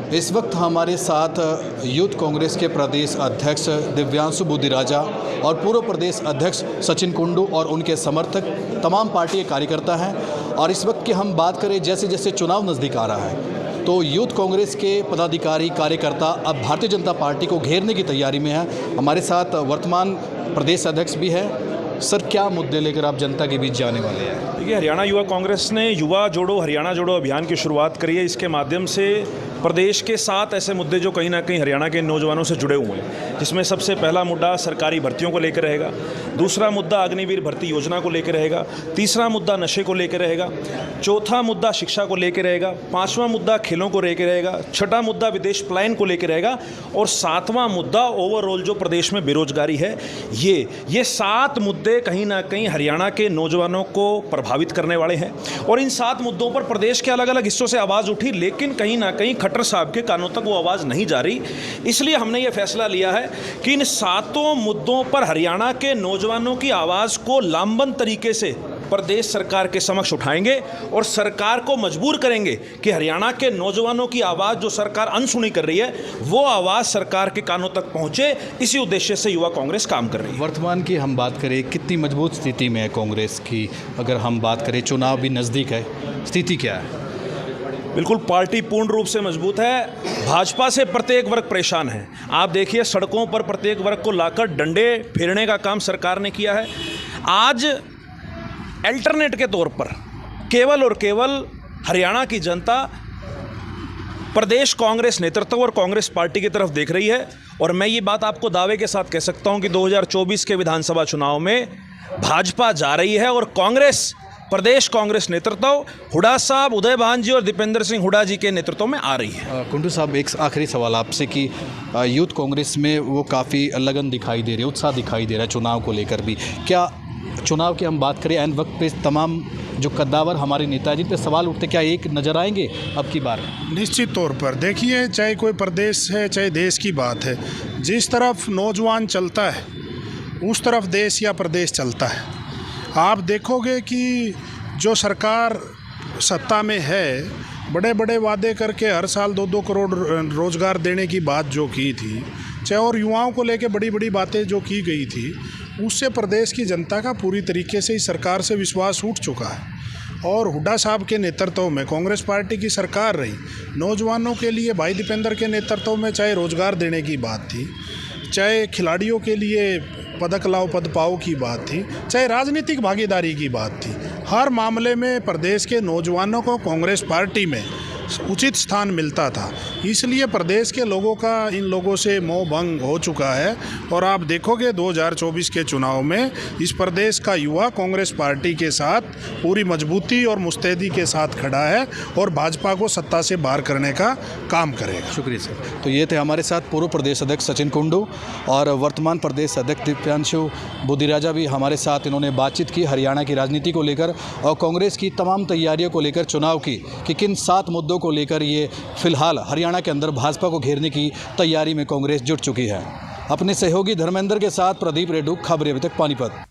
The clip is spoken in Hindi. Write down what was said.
इस वक्त हमारे साथ यूथ कांग्रेस के प्रदेश अध्यक्ष दिव्यांशु बुद्धिराजा और पूर्व प्रदेश अध्यक्ष सचिन कुंडू और उनके समर्थक तमाम पार्टी के कार्यकर्ता हैं। और इस वक्त की हम बात करें, जैसे जैसे चुनाव नज़दीक आ रहा है तो यूथ कांग्रेस के पदाधिकारी कार्यकर्ता अब भारतीय जनता पार्टी को घेरने की तैयारी में है। हमारे साथ वर्तमान प्रदेश अध्यक्ष भी है। सर, क्या मुद्दे लेकर आप जनता के बीच जाने वाले हैं? देखिए, हरियाणा युवा कांग्रेस ने युवा जोड़ो हरियाणा जोड़ो अभियान की शुरुआत करी है। इसके माध्यम से प्रदेश के 7 ऐसे मुद्दे जो कहीं ना कहीं हरियाणा के नौजवानों से जुड़े हुए हैं, जिसमें सबसे पहला मुद्दा सरकारी भर्तियों को लेकर रहेगा, दूसरा मुद्दा अग्निवीर भर्ती योजना को लेकर रहेगा, तीसरा मुद्दा नशे को लेकर रहेगा, चौथा मुद्दा शिक्षा को लेकर रहेगा, पाँचवां मुद्दा खेलों को लेकर रहेगा, छठा मुद्दा विदेश पलायन को लेकर रहेगा और 7वां मुद्दा ओवरऑल जो प्रदेश में बेरोजगारी है। ये 7 मुद्दे कहीं ना कहीं हरियाणा के नौजवानों को प्रभावित करने वाले हैं और इन 7 मुद्दों पर प्रदेश के अलग अलग हिस्सों से आवाज़ उठी, लेकिन कहीं ना कहीं खट्टर साहब के कानों तक वो आवाज़ नहीं जा रही। इसलिए हमने ये फैसला लिया है कि इन 7 मुद्दों पर हरियाणा के नौजवानों की आवाज़ को लामबंद तरीके से प्रदेश सरकार के समक्ष उठाएंगे और सरकार को मजबूर करेंगे कि हरियाणा के नौजवानों की आवाज़ जो सरकार अनसुनी कर रही है, वो आवाज़ सरकार के कानों तक पहुंचे। इसी उद्देश्य से युवा कांग्रेस काम कर रही है। वर्तमान की हम बात करें, कितनी मजबूत स्थिति में है कांग्रेस की? अगर हम बात करें, चुनाव भी नज़दीक है, स्थिति क्या है? बिल्कुल, पार्टी पूर्ण रूप से मजबूत है। भाजपा से प्रत्येक वर्ग परेशान है। आप देखिए, सड़कों पर प्रत्येक वर्ग को लाकर डंडे फेरने का काम सरकार ने किया है। आज अल्टरनेट के तौर पर केवल और केवल हरियाणा की जनता प्रदेश कांग्रेस नेतृत्व और कांग्रेस पार्टी की तरफ देख रही है। और मैं ये बात आपको दावे के साथ कह सकता हूं कि 2024 के विधानसभा चुनाव में भाजपा जा रही है और कांग्रेस, प्रदेश कांग्रेस नेतृत्व हुड्डा साहब, उदय भान जी और दीपेंद्र सिंह हुड्डा जी के नेतृत्व में आ रही है। कुंडू साहब, एक आखिरी सवाल आपसे कि यूथ कांग्रेस में वो काफ़ी लगन दिखाई दे रही है, उत्साह दिखाई दे रहा है चुनाव को लेकर भी। क्या चुनाव की हम बात करें, एन वक्त पे तमाम जो कद्दावर हमारे नेता जिन पे सवाल उठते, क्या एक नज़र आएंगे अब की बार? निश्चित तौर पर देखिए, चाहे कोई प्रदेश है चाहे देश की बात है, जिस तरफ नौजवान चलता है उस तरफ देश या प्रदेश चलता है। आप देखोगे कि जो सरकार सत्ता में है, बड़े बड़े वादे करके हर साल 2-2 करोड़ रोज़गार देने की बात जो की थी, चाहे और युवाओं को लेके बड़ी बड़ी बातें जो की गई थी, उससे प्रदेश की जनता का पूरी तरीके से इस सरकार से विश्वास उठ चुका है। और हुड्डा साहब के नेतृत्व में कांग्रेस पार्टी की सरकार रही। नौजवानों के लिए भाई दीपेंद्र के नेतृत्व में चाहे रोज़गार देने की बात थी, चाहे खिलाड़ियों के लिए पदक लाओ पद पाओ की बात थी, चाहे राजनीतिक भागीदारी की बात थी, हर मामले में प्रदेश के नौजवानों को कांग्रेस पार्टी में उचित स्थान मिलता था। इसलिए प्रदेश के लोगों का इन लोगों से मोह भंग हो चुका है। और आप देखोगे 2024 के चुनाव में इस प्रदेश का युवा कांग्रेस पार्टी के साथ पूरी मजबूती और मुस्तैदी के साथ खड़ा है और भाजपा को सत्ता से बाहर करने का काम करेगा। शुक्रिया सर। तो ये थे हमारे साथ पूर्व प्रदेश अध्यक्ष सचिन कुंडू और वर्तमान प्रदेश अध्यक्ष दिव्यांशु बुद्धिराजा भी हमारे साथ। इन्होंने बातचीत की हरियाणा की राजनीति को लेकर और कांग्रेस की तमाम तैयारियों को लेकर, चुनाव की कि किन 7 मुद्दों को लेकर ये फिलहाल हरियाणा के अंदर भाजपा को घेरने की तैयारी में कांग्रेस जुट चुकी है। अपने सहयोगी धर्मेंद्र के साथ प्रदीप रेड्डू, खबरें अभी तक, पानीपत।